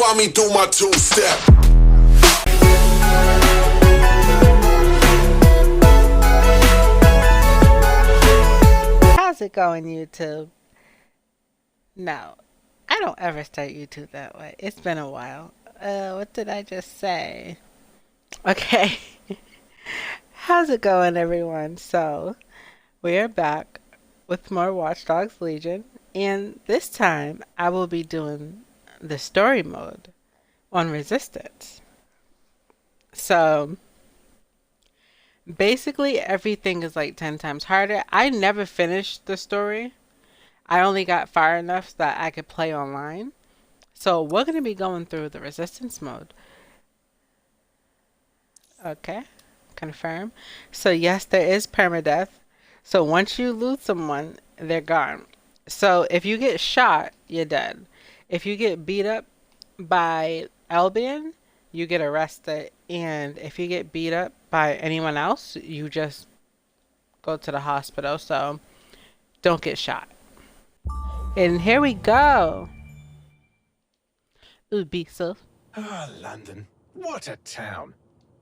find me through my two-step. How's it going, YouTube? No, I don't ever start YouTube that way. It's been a while. What did I just say? Okay. How's it going, everyone? So, we are back with more Watch Dogs Legion, and this time I will be doing the story mode on Resistance. So, basically everything is like 10 times harder. I never finished the story. I only got far enough that I could play online. So we're going to be going through the Resistance mode. Okay, confirm. So yes, there is permadeath. So once you lose someone, they're gone. So if you get shot, you're dead. If you get beat up by Albion, you get arrested. And if you get beat up by anyone else, you just go to the hospital. So don't get shot. And here we go. Ubisoft. Ah, London. What a town.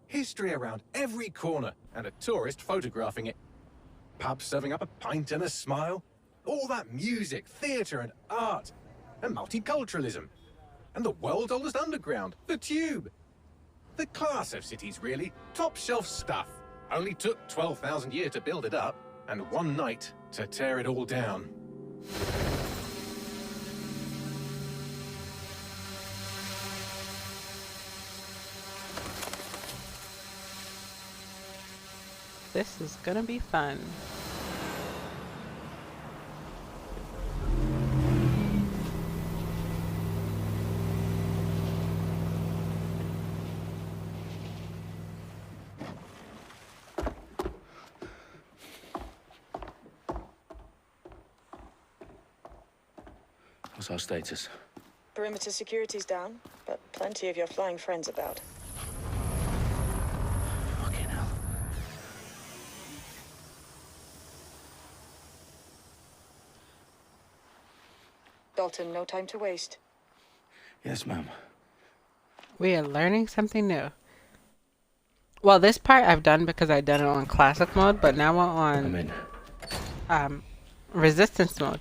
History around every corner and a tourist photographing it. Pubs serving up a pint and a smile. All that music, theatre and art. And multiculturalism. And the world's oldest underground, the Tube. The class of cities, really. Top shelf stuff. Only took 12,000 years to build it up, and one night to tear it all down. This is gonna be fun. What's our status? Perimeter security's down, but plenty of your flying friends about. Fucking hell. Dalton, no time to waste. Yes, ma'am. We are learning something new. Well, this part I've done because I've done it on classic mode, but now we're I'm on in. Resistance mode.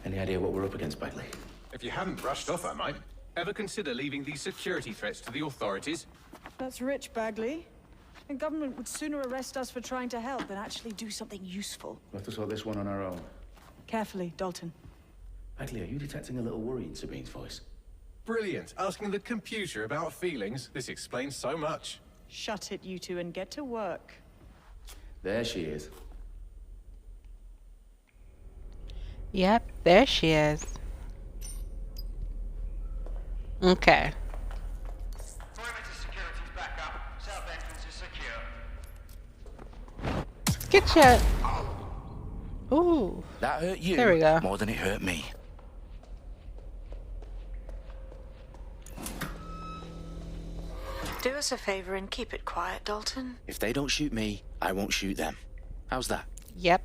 Any idea what we're up against, Bagley? If you hadn't brushed off, I might. Ever consider leaving these security threats to the authorities? That's rich, Bagley. The government would sooner arrest us for trying to help than actually do something useful. We'll have to sort this one on our own. Carefully, Dalton. Bagley, are you detecting a little worry in Sabine's voice? Brilliant. Asking the computer about feelings. This explains so much. Shut it, you two, and get to work. There she is. Yep, there she is. Okay. Perimeter security's back up. South entrance is secure. Get your... Ooh. That hurt you There we go. more than it hurt me. Do us a favor and keep it quiet, Dalton. If they don't shoot me, I won't shoot them. How's that? Yep.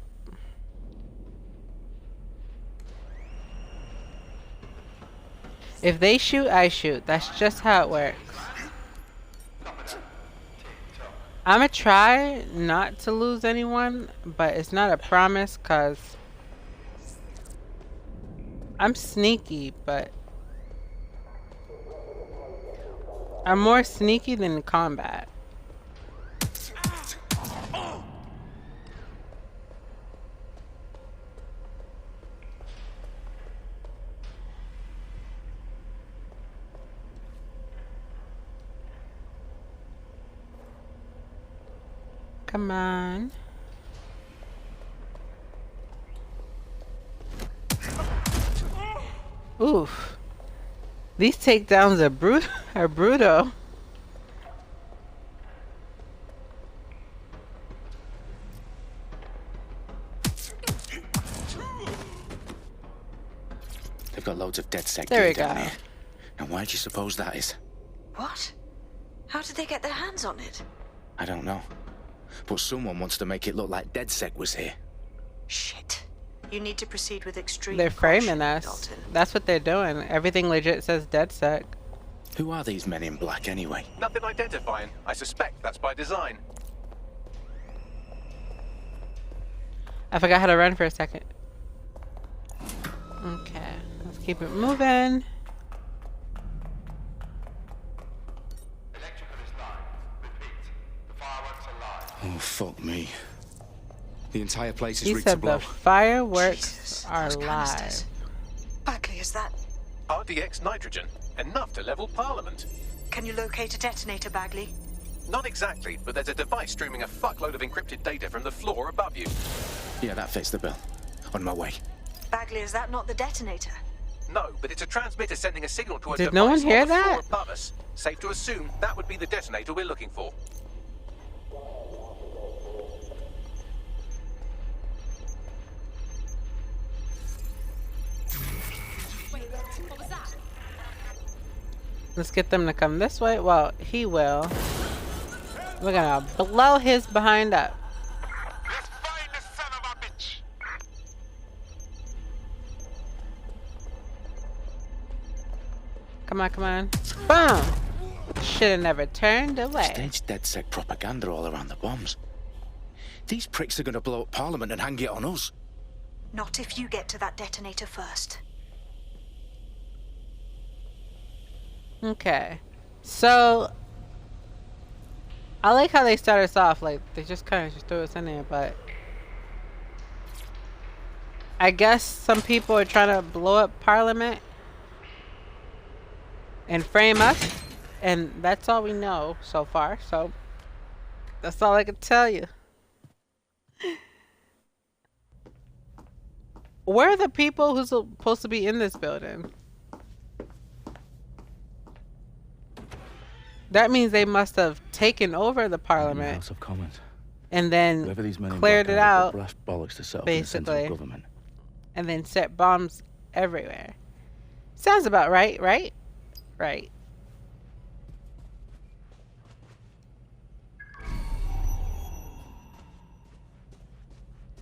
If they shoot, I shoot. That's just how it works. I'm gonna try not to lose anyone, but it's not a promise because I'm sneaky, but I'm more sneaky than combat. Come on. Oof. These takedowns are brutal. They've got loads of DedSec There we gear down go. here. And why do you suppose that is? What? How did they get their hands on it? I don't know. But someone wants to make it look like DedSec was here. Shit. You need to proceed with extreme They're framing caution, us. Dalton. That's what they're doing. Everything legit says DedSec. Who are these men in black anyway? Nothing identifying. I suspect that's by design. I forgot how to run for a second. Okay, let's keep it moving. Electrical is live. Repeat. Fireworks are live. Oh, fuck me. The entire place is He rigged to said blow. the fireworks Jesus, are those live. canisters. Bagley, is that... RDX nitrogen. Enough to level Parliament. Can you locate a detonator, Bagley? Not exactly, but there's a device streaming a fuckload of encrypted data from the floor above you. Yeah, that fits the bill. On my way. Bagley, is that not the detonator? No, but it's a transmitter sending a signal to a Did device no one hear on the floor that? above us. Safe to assume that would be the detonator we're looking for. Let's get them to come this way. Well, he will. We're gonna blow his behind up. Let's find the son of a bitch. Come on, come on. Boom! Should have never turned away. Staged DedSec propaganda all around the bombs. These pricks are gonna blow up Parliament and hang it on us. Not if you get to that detonator first. Okay. So, I like how they start us off. Like, they just kind of just threw us in there, but I guess some people are trying to blow up Parliament and frame us, and that's all we know so far. So, that's all I can tell you. Where are the people who's supposed to be in this building? That means they must have taken over the Parliament House of Commons. and then Whoever these men in cleared black it are, out, they've got brass bollocks to set up in the central basically, government. and then set bombs everywhere. Sounds about right, right? Right.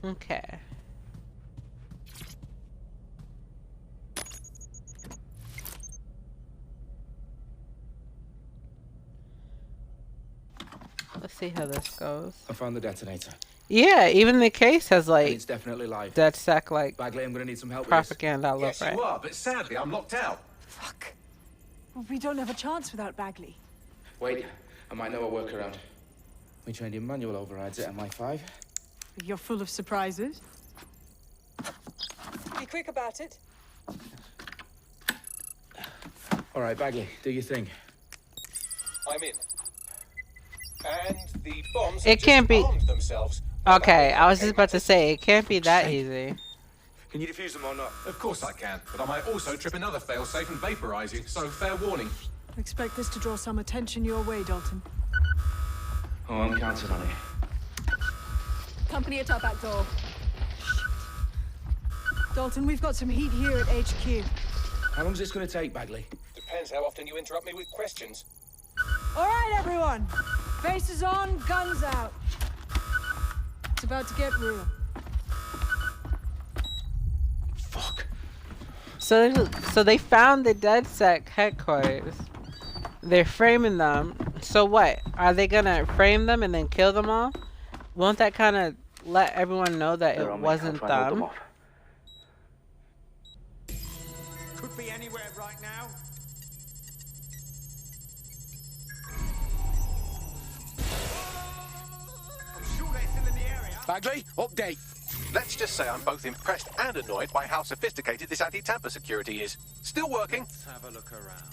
Okay. Let's see how this goes. I found the detonator. Yeah, even the case has And like it's definitely live. DedSec like Bagley, I'm gonna need some help propaganda all Yes, over it. you are, but sadly I'm locked out. Fuck. We don't have a chance without Bagley. with this. Wait, I might know a workaround. We trained in manual overrides at MI5. You're full of surprises. Be quick about it. All right, Bagley, do your thing. I'm in. And the bombs It have can't just be- armed themselves. Okay, I was just about to say it can't be that easy. Can you defuse them or not? Of course I can, but I might also trip another failsafe and vaporize you, so fair warning. Expect this to draw some attention your way, Dalton. Oh, I'm counting on it. Company at our back door. Dalton, we've got some heat here at HQ. How long's this gonna take, Bagley? Depends how often you interrupt me with questions. All right, everyone. Faces on, guns out. It's about to get real. Fuck. So they found the DedSec headquarters. They're framing them. So what? Are they gonna frame them and then kill them all? Won't that kind of let everyone know that They're it on me, wasn't can't try and hold them them? off. Could be anywhere right now. I'm sure they're still in the area. Bagley, update. Let's just say I'm both impressed and annoyed by how sophisticated this anti-tamper security is. Still working. Let's have a look around.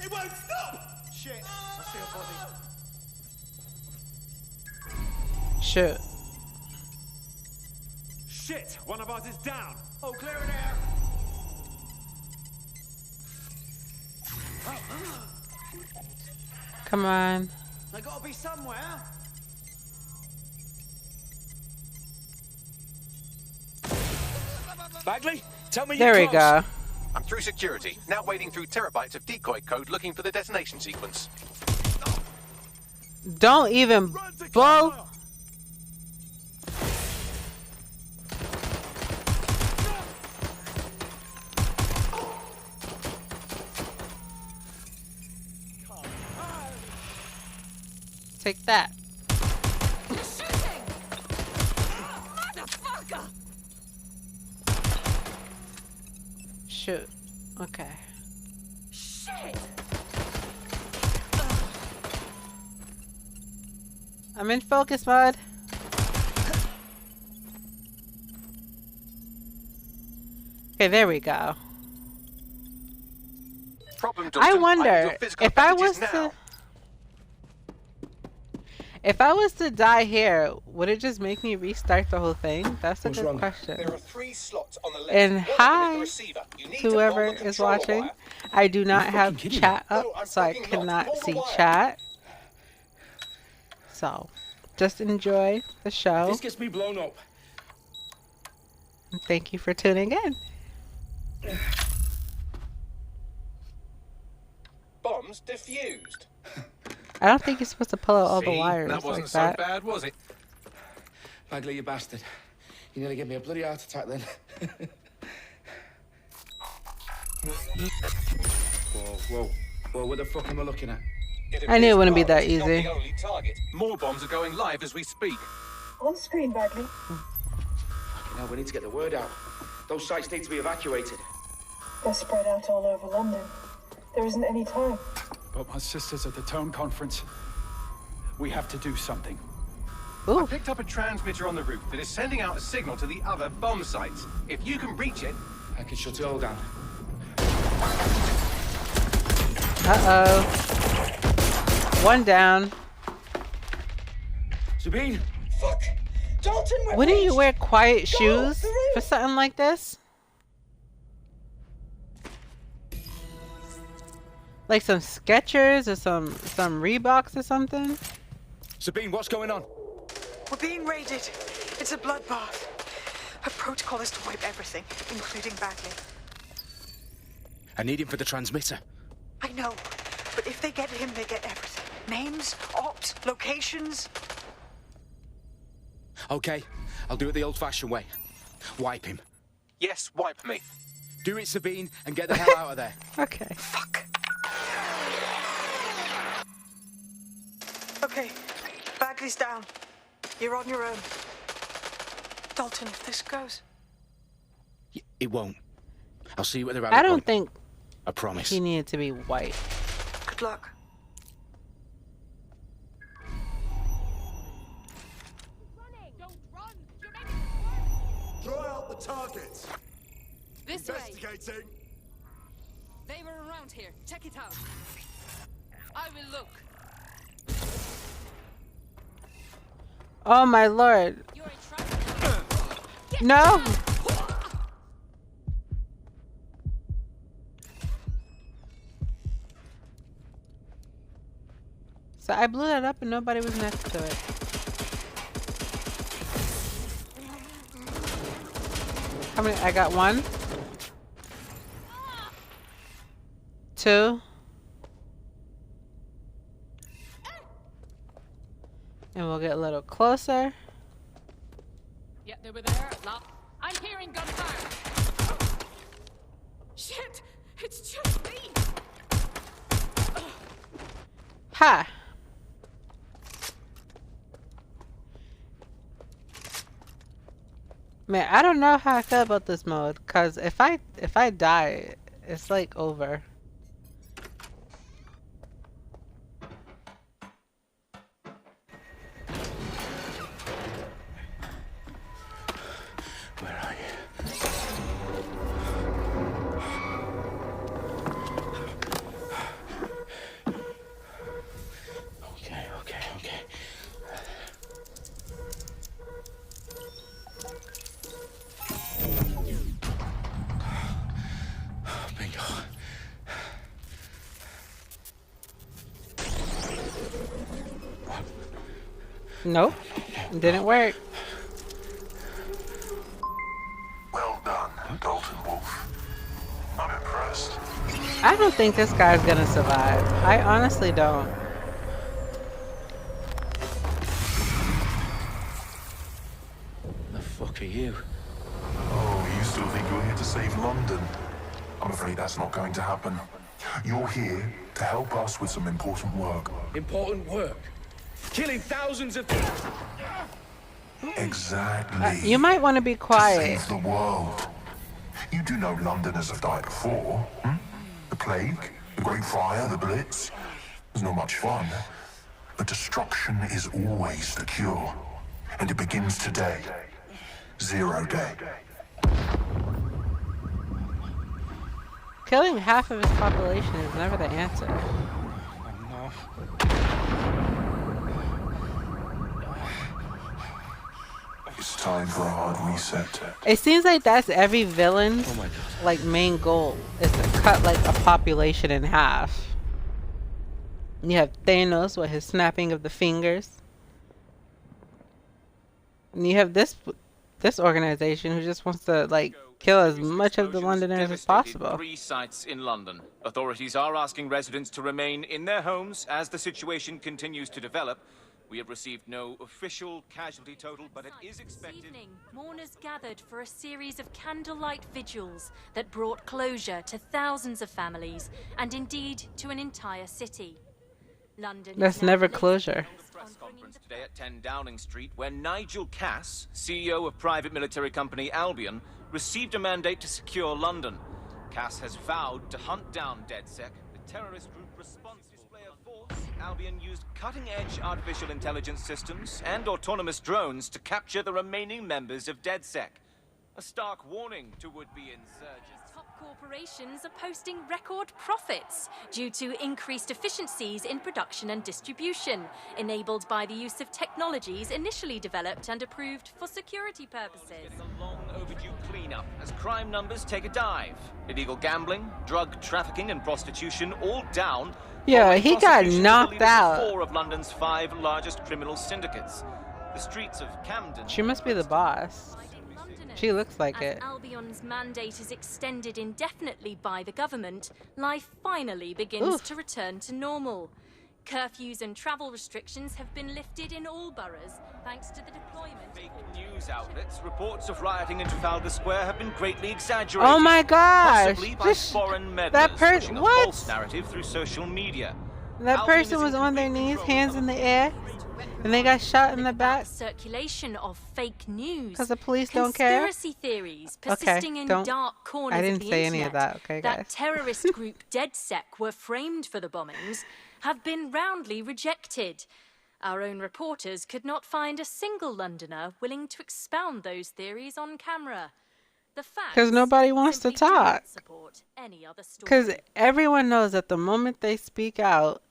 It won't stop! Shit, I see a body. Shoot. Shit, one of ours is down. Oh, clear it out. Come on. They gotta be somewhere. Bagley, tell me There you're we close. go. I'm through security, now wading through terabytes of decoy code looking for the detonation sequence. Don't even bull. Take that. You're shooting! Motherfucker! Shoot. Okay. Shit! I'm in focus mode. Okay, there we go. Problem, I Dalton. I need wonder your physical if I bandages was now. if I was to die here, would it just make me restart the whole thing? That's a What's good wrong? question. There are 3 slots on the left. And One of them is hi, the receiver. You need to whoever pull the is controller watching. wire. I do not fucking have kidding me? chat up, No, I'm so I fucking not. cannot Pull the see wire. chat. So, just enjoy the show. This gets me blown up. And thank you for tuning in. Bombs defused. I don't think you're supposed to pull out all the See? wires That wasn't like so that. bad, was it? Bagley, you bastard. You nearly gave me a bloody heart attack then. Whoa, what the fuck am I looking at? I knew it wouldn't be that Barnes is not easy. the only target. More bombs are going live as we speak. On screen, Bagley. Now we need to get the word out. Those sites need to be evacuated. They're spread out all over London. There isn't any time. But my sister's at the Tone Conference. We have to do something. I Ooh. picked up a transmitter on the roof that is sending out a signal to the other bomb sites. If you can reach it, I can shut it all down. Uh-oh. One down. Sabine! Fuck! Dalton, we're Wouldn't you reached. wear quiet Go, shoes the roof. for something like this? Like some Skechers or some Reeboks or something? Sabine, what's going on? We're being raided. It's a bloodbath. Her protocol is to wipe everything, including Bagley. I need him for the transmitter. I know, but if they get him, they get everything. Names, ops, locations. Okay, I'll do it the old-fashioned way. Wipe him. yes, wipe me. Do it, Sabine, and get the hell out of there. Okay. Fuck. Okay, Bagley's down. You're on your own. Dalton, if this goes... It won't. I'll see you at the rally I don't point. think I promise. he needed to be white. Good luck. Draw out the targets. This way. Investigating. They were around here. Check it out. I will look. Oh my lord. You're in trouble. No! So I blew that up and nobody was next to it. How many? I got 1, 2. And we'll get a little closer. Yeah, they were there. Now, I'm hearing gunfire. Shit! It's just me! Ha! Man, I don't know how I feel about this mode, cause if I die, it's like over. Where are you? Okay. Bingo. Nope, it didn't work. Well done, Dalton Wolf. I'm impressed. I don't think this guy's gonna survive. I honestly don't. The fuck are you? Oh, you still think you're here to save London? I'm afraid that's not going to happen. You're here to help us with some important work. Important work? killing thousands of... Exactly. You might want to be To quiet. save the world. You do know Londoners have died before, hmm? The plague, the Great Fire, the Blitz. It's not much fun. But destruction is always the cure. And it begins today. 0 day. Killing half of his population is never the answer. It's time for a hard reset. It seems like that's every villain's like main goal is to cut like a population in half. You have Thanos with his snapping of the fingers. And you have this organization who just wants to like kill as much of the Londoners as possible. 3 sites in London. Authorities are asking residents to remain in their homes as the situation continues to develop. We have received no official casualty total, but it is expected... This evening, mourners gathered for a series of candlelight vigils that brought closure to thousands of families, and indeed to an entire city. London That's never closure. Press conference today at 10 Downing Street, where Nigel Cass, CEO of private military company Albion, received a mandate to secure London. Cass has vowed to hunt down DedSec, the terrorist group responsible. Display of force, Albion used cutting-edge artificial intelligence systems and autonomous drones to capture the remaining members of DedSec. A stark warning to would-be insurgents. Top corporations are posting record profits due to increased efficiencies in production and distribution, enabled by the use of technologies initially developed and approved for security purposes. Getting a long overdue cleanup as crime numbers take a dive. Illegal gambling, drug trafficking and prostitution all down. Yeah, he got knocked out. 4 of London's 5 largest criminal syndicates. The streets of Camden... She must be the boss. She looks like it. As Albion's mandate is extended indefinitely by the government, life finally begins to return to normal. Curfews and travel restrictions have been lifted in all boroughs, thanks to the deployment. Fake news outlets, reports of rioting in Trafalgar Square have been greatly exaggerated. Oh my gosh! Possibly by foreign meddlers That pushing a what? false narrative through social media. That Albion person is was in on their complete knees, control hands in the air, and they got shot in the back. Circulation of fake news. Because the police don't care? Conspiracy theories persisting in dark corners I didn't of the say internet any of that, okay, guys? that terrorist group DedSec were framed for the bombings have been roundly rejected. Our own reporters could not find a single Londoner willing to expound those theories on camera. Because nobody wants to talk. Because Because everyone knows that the moment they speak out,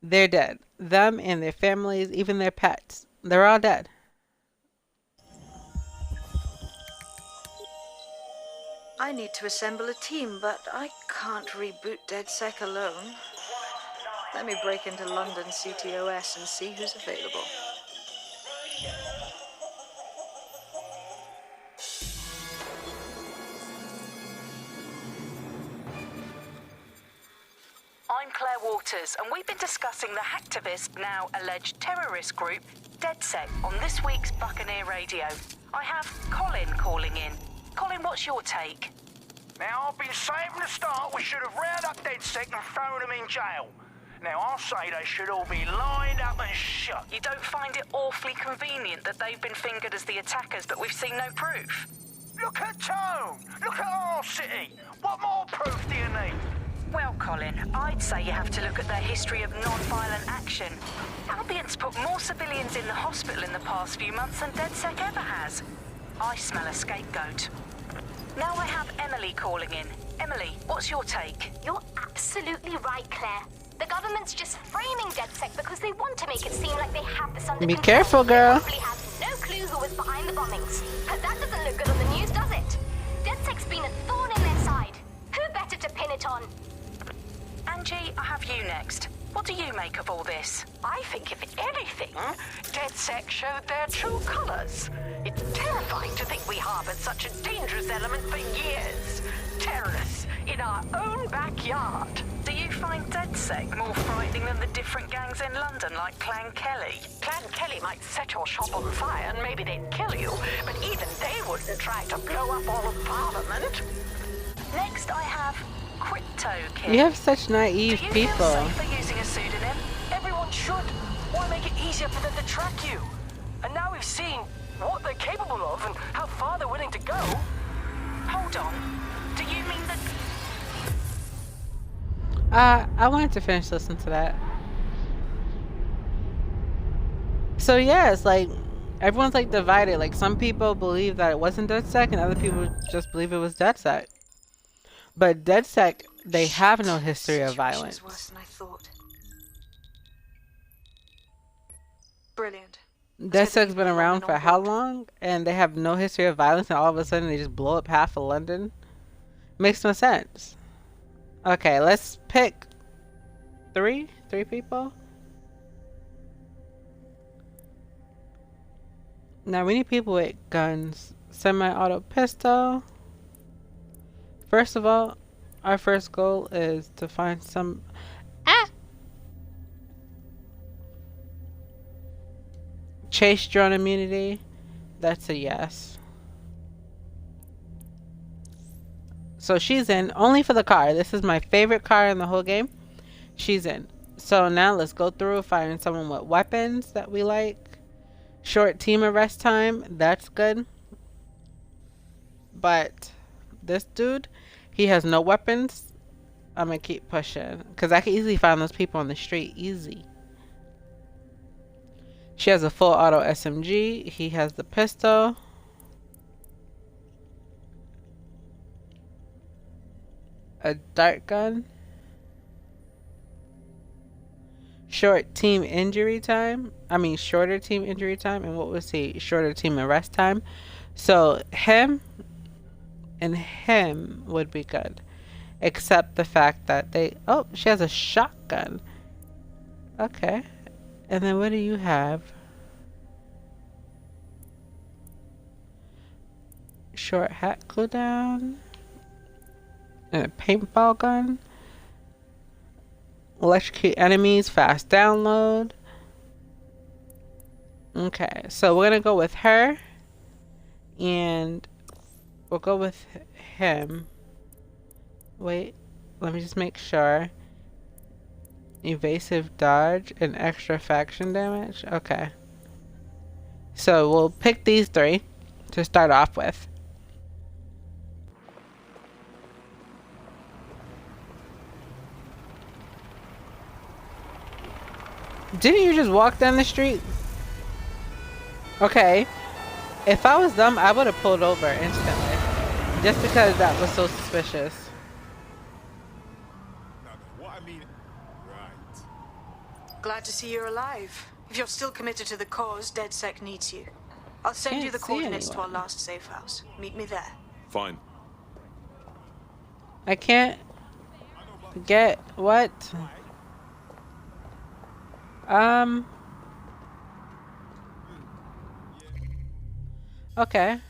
they're dead. Them and their families, even their pets. They're all dead. I need to assemble a team, but I can't reboot DedSec alone. Let me break into London CTOS and see who's available. I'm Claire Waters, and we've been discussing the hacktivist, now alleged terrorist group, DedSec, on this week's Buccaneer Radio. I have Colin calling in. Colin, what's your take? Now, I've been saying from the start we should have rounded up DedSec and thrown them in jail. Now, I'll say they should all be lined up and shot. You don't find it awfully convenient that they've been fingered as the attackers, but we've seen no proof? Look at Tone! Look at our city! What more proof do you need? Well, Colin, I'd say you have to look at their history of non-violent action. Albion's put more civilians in the hospital in the past few months than DedSec ever has. I smell a scapegoat. Now I have Emily calling in. Emily, what's your take? You're absolutely right, Claire. The government's just framing DedSec because they want to make it seem like they have this under Be control. careful, girl. They probably have no clue who was behind the bombings. But that doesn't look good on the news, does it? DedSec's been a thorn in their side. Who better to pin it on? Angie, I have you next. What do you make of all this? I think, if anything, DedSec showed their true colors. It's terrifying to think we harbored such a dangerous element for years. Terrorists in our own backyard. Do you find DedSec more frightening than the different gangs in London, like Clan Kelly? Clan Kelly might set your shop on fire and maybe they'd kill you, but even they wouldn't try to blow up all of Parliament. Next, I have Crypto Kid. You have such naive Do you people. feel safer using a pseudonym? Everyone should. Why make it easier for them to track you? And now we've seen what they're capable of and how far they're willing to go. Hold on. Do you mean that... I wanted to finish listening to that. So yeah, it's like everyone's like divided. Like some people believe that it wasn't DedSec and other people just believe it was DedSec. But DedSec, they have no history of violence. Worse than I thought. Brilliant. DedSec's been around for how long? And they have no history of violence, and all of a sudden they just blow up half of London? Makes no sense. Okay, let's pick three people. Now we need people with guns. Semi-auto pistol. First of all, our first goal is to find some... Chase drone immunity. That's a yes. So she's in. Only for the car. This is my favorite car in the whole game. She's in. So now let's go through finding someone with weapons that we like. Short team arrest time. That's good. But this dude, he has no weapons. I'm going to keep pushing. Because I can easily find those people on the street. Easy. She has a full auto SMG. He has the pistol. A dart gun. Shorter team injury time. And what was he? Shorter team arrest time. So him and him would be good. Except the fact that they... Oh, she has a shotgun. Okay. And then what do you have? Short hat cooldown. And a paintball gun. Electrocute enemies, fast download. Okay, so we're gonna go with her. And we'll go with him. Wait, let me just make sure. Evasive dodge and extra faction damage. Okay. So we'll pick these three to start off with. Didn't you just walk down the street? Okay. If I was them, I would have pulled over instantly. Just because that was so suspicious. Glad to see you're alive. If you're still committed to the cause, DedSec needs you. I'll send you the coordinates to our last safe house. Meet me there. Fine. I can't get what? Okay.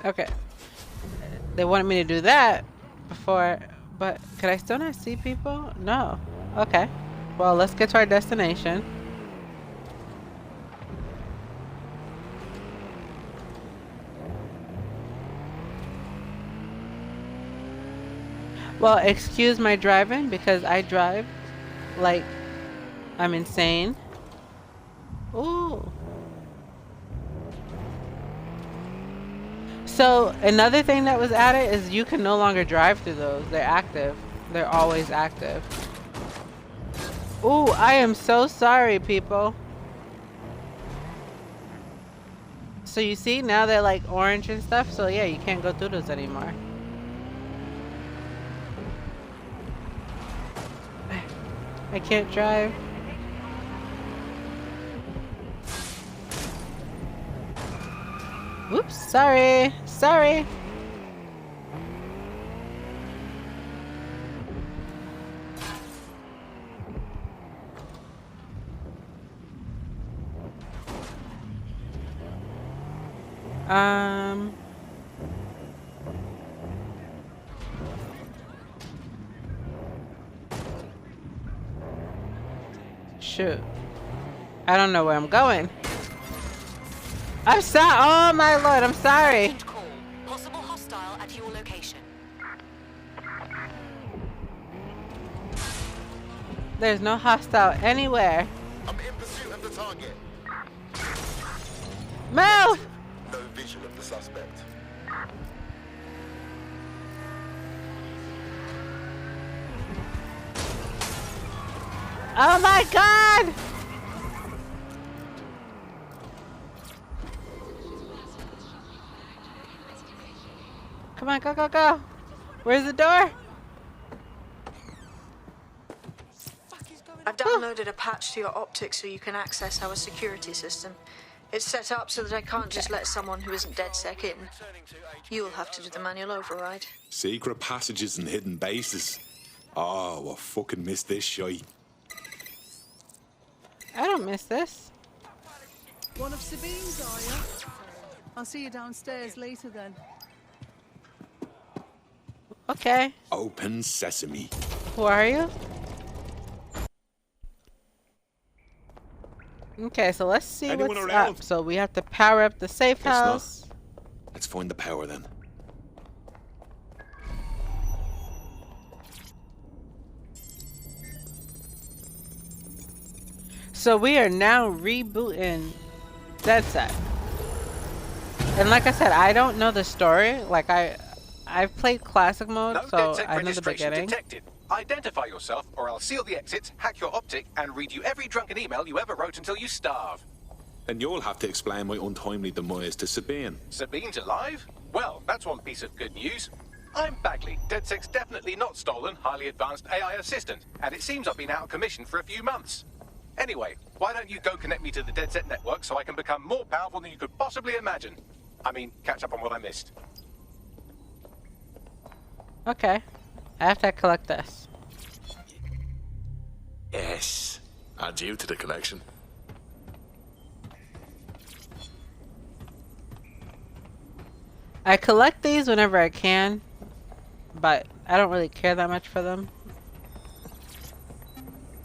Okay. They wanted me to do that before, but could I still not see people? No. Okay. Well, let's get to our destination. Well, excuse my driving because I drive like I'm insane. Ooh. So another thing that was added is you can no longer drive through those. They're active. They're always active. Ooh, I am so sorry, people. So you see, now they're like orange and stuff. So yeah, you can't go through those anymore. I can't drive. Oops, sorry. Sorry. Shoot. I don't know where I'm going. I'm sorry. Oh my lord, I'm sorry. Possible hostile at your location. There's no hostile anywhere. I'm in pursuit of the target. Move! No vision of the suspect. Oh my god! Come on, go, go, go. Where's the door? I've downloaded a patch to your optics so you can access our security system. It's set up so that I can't just let someone who isn't DedSec in. You'll have to do the manual override. Secret passages and hidden bases. Oh, I fucking missed this shite. I don't miss this. One of Sabine's, are you? I'll see you downstairs later then. Okay. Open sesame. Who are you? Okay, so let's see Anyone what's around? up. So we have to power up the safe house. Let's find the power then. So we are now rebooting DedSec. And like I said, I don't know the story. Like I've played classic mode, No so DedSec I know the registration beginning. detected. Identify yourself, or I'll seal the exits, hack your optic, and read you every drunken email you ever wrote until you starve. And you'll have to explain my untimely demise to Sabine. Sabine's alive? Well, that's one piece of good news. I'm Bagley, DedSec's definitely not stolen, highly advanced AI assistant, and it seems I've been out of commission for a few months. Anyway, why don't you go connect me to the DedSec network so I can become more powerful than you could possibly imagine? I mean, catch up on what I missed. Okay. I have to collect this. Yes. Add you to the collection. I collect these whenever I can, but I don't really care that much for them.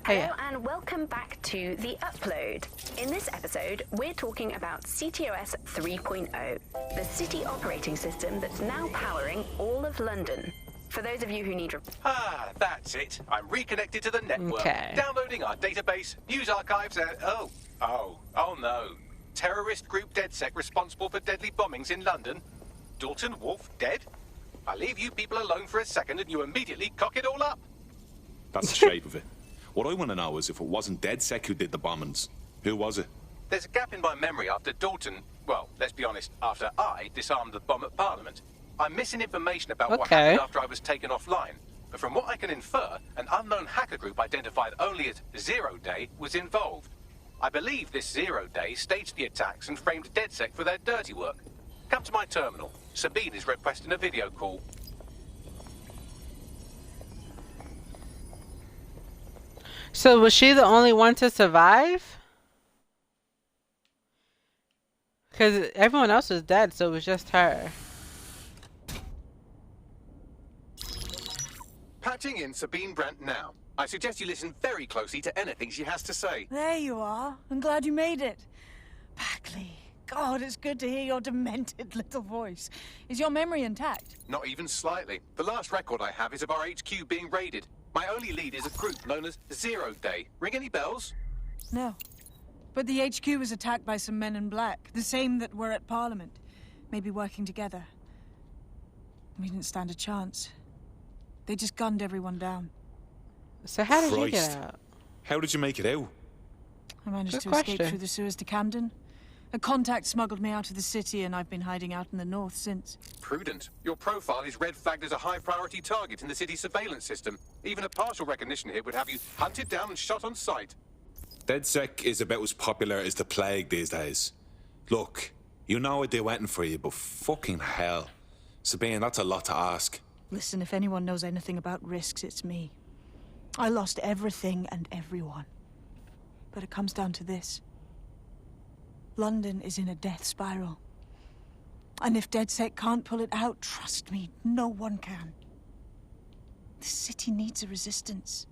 Hello and welcome back to The Upload. In this episode, we're talking about CTOS 3.0, the city operating system that's now powering all of London. For those of you who need... Ah, that's it. I'm reconnected to the network. Okay. Downloading our database, news archives, and... Oh no. Terrorist group DedSec responsible for deadly bombings in London. Dalton Wolf dead? I leave you people alone for a second and you immediately cock it all up. That's the shape of it. What I want to know is if it wasn't DedSec who did the bombings, who was it? There's a gap in my memory after Dalton... Well, let's be honest, after I disarmed the bomb at Parliament. I'm missing information about what happened after I was taken offline. But from what I can infer, an unknown hacker group identified only as Zero Day was involved. I believe this Zero Day staged the attacks and framed DedSec for their dirty work. Come to my terminal. Sabine is requesting a video call. So was she the only one to survive? Because everyone else was dead, so it was just her. Patching in Sabine Brandt now. I suggest you listen very closely to anything she has to say. There you are. I'm glad you made it. Bagley. God, it's good to hear your demented little voice. Is your memory intact? Not even slightly. The last record I have is of our HQ being raided. My only lead is a group known as Zero Day. Ring any bells? No. But the HQ was attacked by some men in black, the same that were at Parliament. Maybe working together. We didn't stand a chance. They just gunned everyone down. So how did you Christ. get out? How did you make it out? I managed Good to question. escape through the sewers to Camden. A contact smuggled me out of the city and I've been hiding out in the north since. Prudent. Your profile is red flagged as a high priority target in the city's surveillance system. Even a partial recognition hit would have you hunted down and shot on sight. DedSec is about as popular as the plague these days. Look, you know I'd do anything for you, but fucking hell. Sabine, that's a lot to ask. Listen, if anyone knows anything about risks, it's me. I lost everything and everyone. But it comes down to this. London is in a death spiral. And if DedSec can't pull it out, trust me, no one can. This city needs a resistance.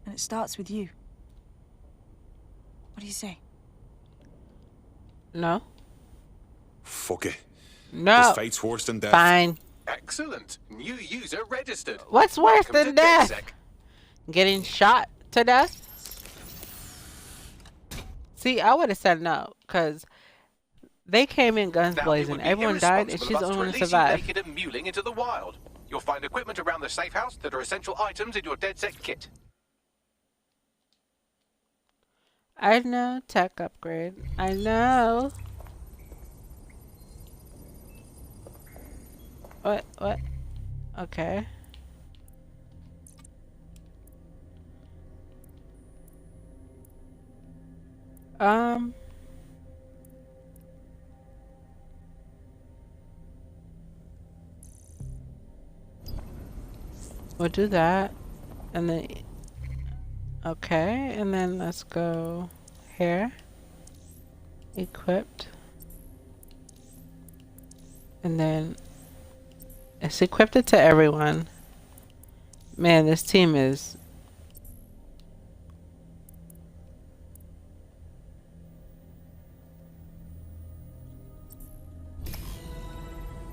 And it starts with you. What do you say? No. Fuck it. No. This fate's worse than death. Fine. Excellent. New user registered. What's worse Welcome than to death? DedSec. Getting shot to death? See, I would have said no, because they came in guns blazing. Everyone died, and she's the only one to survive. Naked and mewling into the wild. You'll find equipment around the safe house that are essential items in your DedSec kit. I know, tech upgrade. I know. What? Okay. We'll do that. And then, okay, and then let's go here. Equipped. And then it's equipped it to everyone. Man, this team is...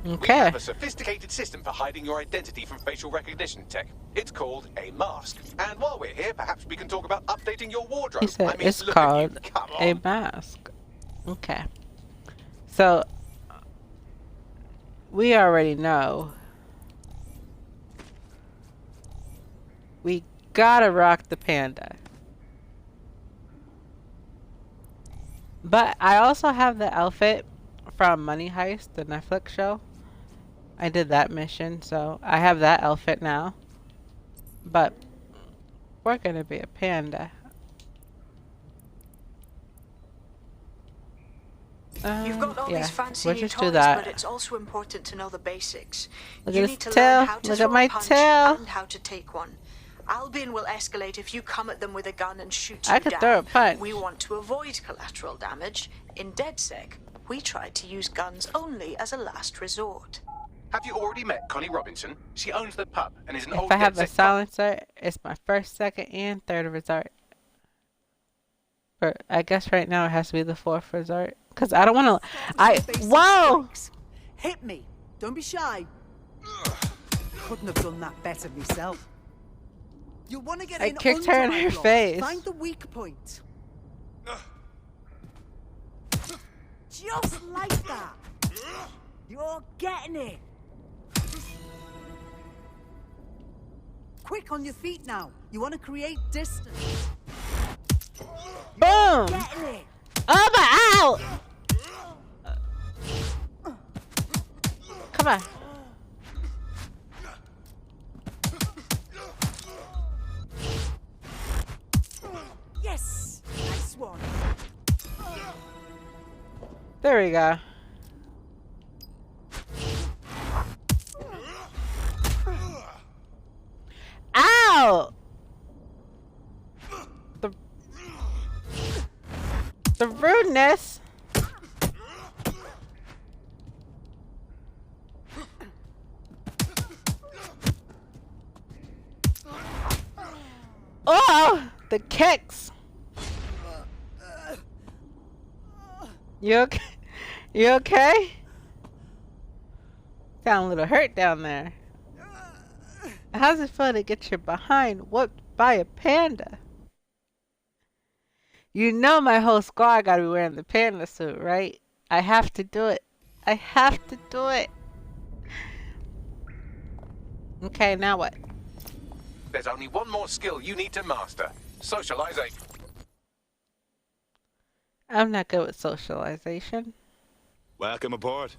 Okay. We have a sophisticated system for hiding your identity from facial recognition tech. It's called a mask. And while we're here, perhaps we can talk about updating your wardrobe. He said I mean, it's look at you. called Come a on. mask. Okay. So we already know we gotta rock the panda. But I also have the outfit from Money Heist, the Netflix show. I did that mission, so I have that outfit now. But we're gonna be a panda. You've got all these fancy we'll new just toys, do that. but it's also important to know the basics. Look You at need to his learn tail. how to Look throw at my a punch tail. and how to take one. Albion will escalate if you come at them with a gun and shoot I you could down. throw a punch. We want to avoid collateral damage. In DedSec, we try to use guns only as a last resort. Have you already met Connie Robinson? She owns the pub and is an If old I have a DedSec silencer, it's my first, second, and third resort. But I guess right now it has to be the fourth resort. Because I don't want to... Whoa! Hit me. Don't be shy. Couldn't have done that better myself. You want to get I in kicked under her in my her block. face. Find the weak point. Just like that. You're getting it. Quick on your feet now. You want to create distance. Boom! Getting it. Oh my, ow! Come on. Yes. Nice one. There we go. Ow! The rudeness. Oh, the kicks. You okay? You okay? Sound a little hurt down there. How's it feel to get your behind whooped by a panda? You know my whole squad gotta be wearing the panda suit, right? I have to do it. I have to do it. Okay, now what? There's only one more skill you need to master. Socialization. I'm not good with socialization. Welcome aboard.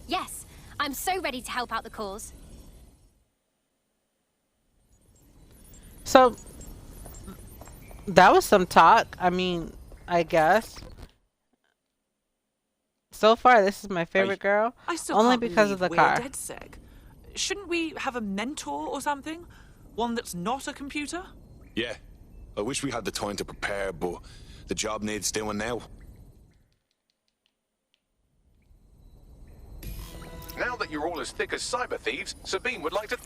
Yes, I'm so ready to help out the cause. So, that was some talk. I mean, I guess. So far, this is my favorite girl. I still only can't because of the believe we're car. DedSec. Shouldn't we have a mentor or something? One that's not a computer? Yeah. I wish we had the time to prepare, but the job needs doing now. Now that you're all as thick as cyber thieves, Sabine would like to...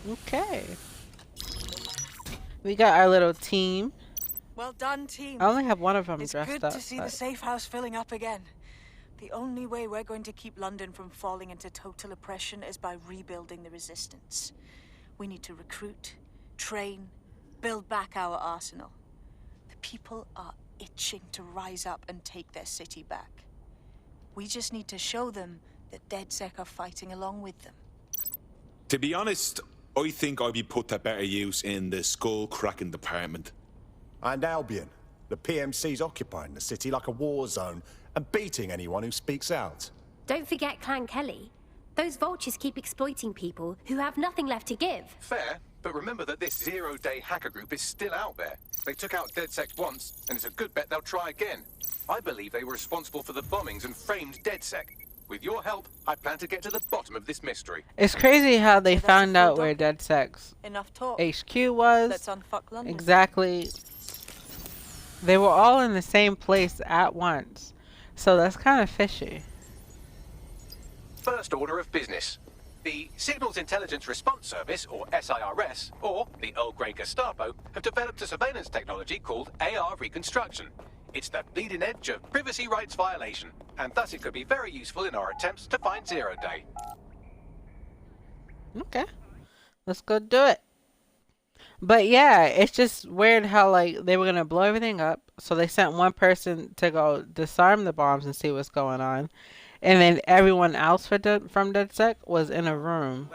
Okay. We got our little team. Well done, team. I only have one of them It's dressed good up. to see but- the safe house filling up again. The only way we're going to keep London from falling into total oppression is by rebuilding the resistance. We need to recruit, train, build back our arsenal. The people are itching to rise up and take their city back. We just need to show them that DedSec are fighting along with them. To be honest, I think I'd be put to better use in the skull-cracking department. And Albion. The PMC's occupying the city like a war zone and beating anyone who speaks out. Don't forget Clan Kelly. Those vultures keep exploiting people who have nothing left to give. Fair, but remember that this zero-day hacker group is still out there. They took out DedSec once, and it's a good bet they'll try again. I believe they were responsible for the bombings and framed DedSec. With your help, I plan to get to the bottom of this mystery. It's crazy how they found out where DedSec's Enough talk. HQ was. Let's unfuck London. Exactly. They were all in the same place at once. So that's kind of fishy. First order of business. The Signals Intelligence Response Service, or SIRS, or the Earl Grey Gestapo, have developed a surveillance technology called AR Reconstruction. It's the bleeding edge of privacy rights violation, and thus it could be very useful in our attempts to find Zero Day. Okay. Let's go do it. But yeah, it's just weird how like they were gonna blow everything up, so they sent one person to go disarm the bombs and see what's going on, and then everyone else from DedSec was in a room